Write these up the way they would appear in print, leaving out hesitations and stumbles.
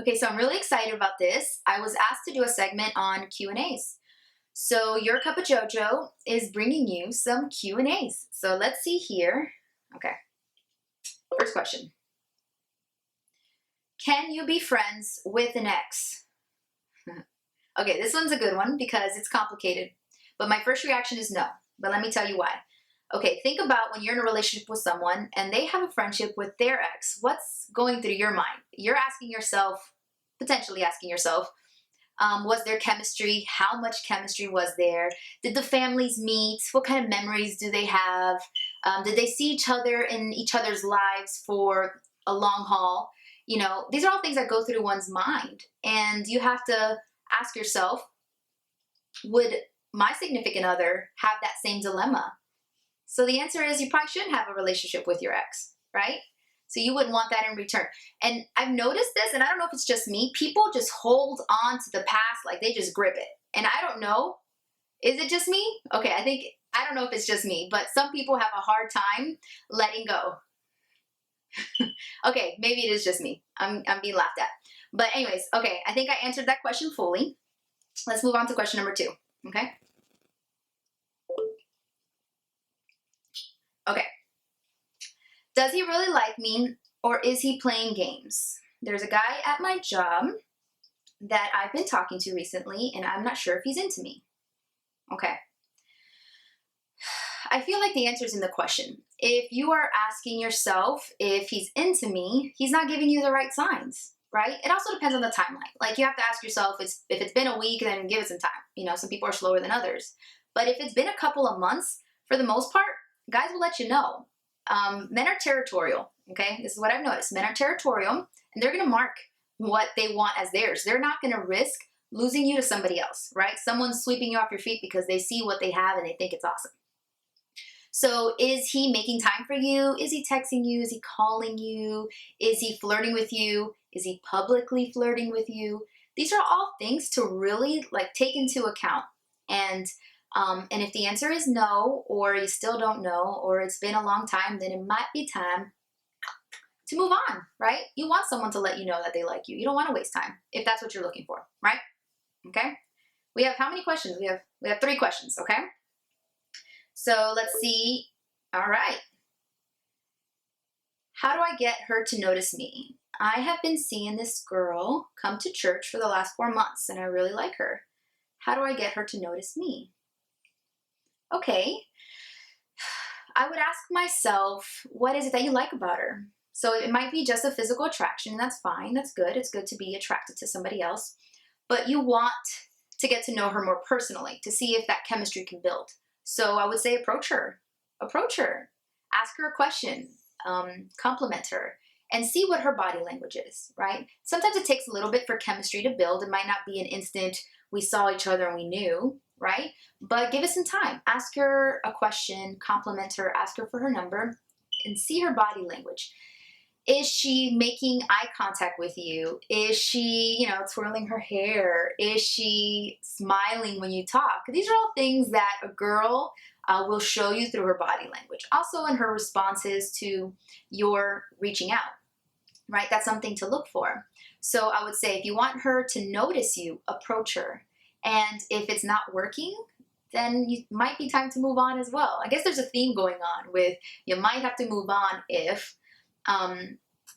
Okay, so I'm really excited about this. I was asked to do a segment on Q&As. So Your Cup of JoJo is bringing you some Q&As. So let's see here. Okay, first question. Can you be friends with an ex? Okay, this one's a good one because it's complicated. But my first reaction is no. But let me tell you why. Okay, think about when you're in a relationship with someone and they have a friendship with their ex. What's going through your mind? You're asking yourself, potentially asking yourself, was there chemistry? How much chemistry was there? Did the families meet? What kind of memories do they have? Did they see each other in each other's lives for a long haul? You know, these are all things that go through one's mind. And you have to ask yourself, would my significant other have that same dilemma? So the answer is you probably shouldn't have a relationship with your ex, right? So you wouldn't want that in return. And I've noticed this, and I don't know if it's just me, people just hold on to the past like they just grip it. And I don't know, is it just me? Okay, I don't know if it's just me, but some people have a hard time letting go. Okay, maybe it is just me. I'm being laughed at. But anyways, okay, I think I answered that question fully. Let's move on to question number 2, okay? Okay. Does he really like me or is he playing games? There's a guy at my job that I've been talking to recently and I'm not sure if he's into me. Okay. I feel like the answer is in the question. If you are asking yourself if he's into me, he's not giving you the right signs, right? It also depends on the timeline. Like you have to ask yourself, if it's been a week, then give it some time. You know, some people are slower than others. But if it's been a couple of months, for the most part, guys will let you know. Men are territorial, okay? This is what I've noticed. Men are territorial, and they're going to mark what they want as theirs. They're not going to risk losing you to somebody else, right? Someone sweeping you off your feet because they see what they have and they think it's awesome. So is he making time for you? Is he texting you? Is he calling you? Is he flirting with you? Is he publicly flirting with you? These are all things to really take into account. And if the answer is no, or you still don't know, or it's been a long time, then it might be time to move on, right? You want someone to let you know that they like you. You don't want to waste time if that's what you're looking for, right? Okay. We have how many questions? We have 3 questions, okay? So let's see. All right. How do I get her to notice me? I have been seeing this girl come to church for the last 4 months and I really like her. How do I get her to notice me? Okay. I would ask myself, what is it that you like about her? So it might be just a physical attraction, and that's fine. That's good. It's good to be attracted to somebody else. But you want to get to know her more personally, to see if that chemistry can build. So I would say approach her. Approach her. Ask her a question. Compliment her. And see what her body language is, right? Sometimes it takes a little bit for chemistry to build. It might not be an instant, we saw each other and we knew, right? But give it some time. Ask her a question, compliment her, ask her for her number, and see her body language. Is she making eye contact with you? Is she, twirling her hair? Is she smiling when you talk? These are all things that a girl will show you through her body language. Also in her responses to your reaching out, right? That's something to look for. So I would say if you want her to notice you, approach her. And if it's not working, then it might be time to move on as well. I guess there's a theme going on with you might have to move on if...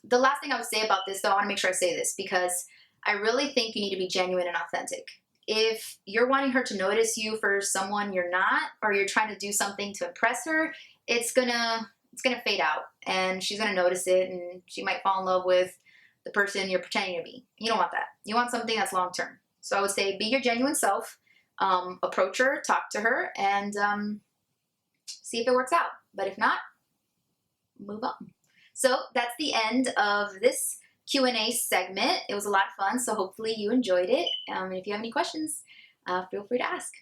the last thing I would say about this, though, I want to make sure I say this because I really think you need to be genuine and authentic. If you're wanting her to notice you for someone you're not, or you're trying to do something to impress her, it's gonna fade out, and she's gonna notice it, and she might fall in love with the person you're pretending to be. You don't want that. You want something that's long term. So I would say be your genuine self. Approach her, talk to her, and see if it works out. But if not, move on. So that's the end of this Q&A segment. It was a lot of fun, so hopefully you enjoyed it. And if you have any questions, feel free to ask.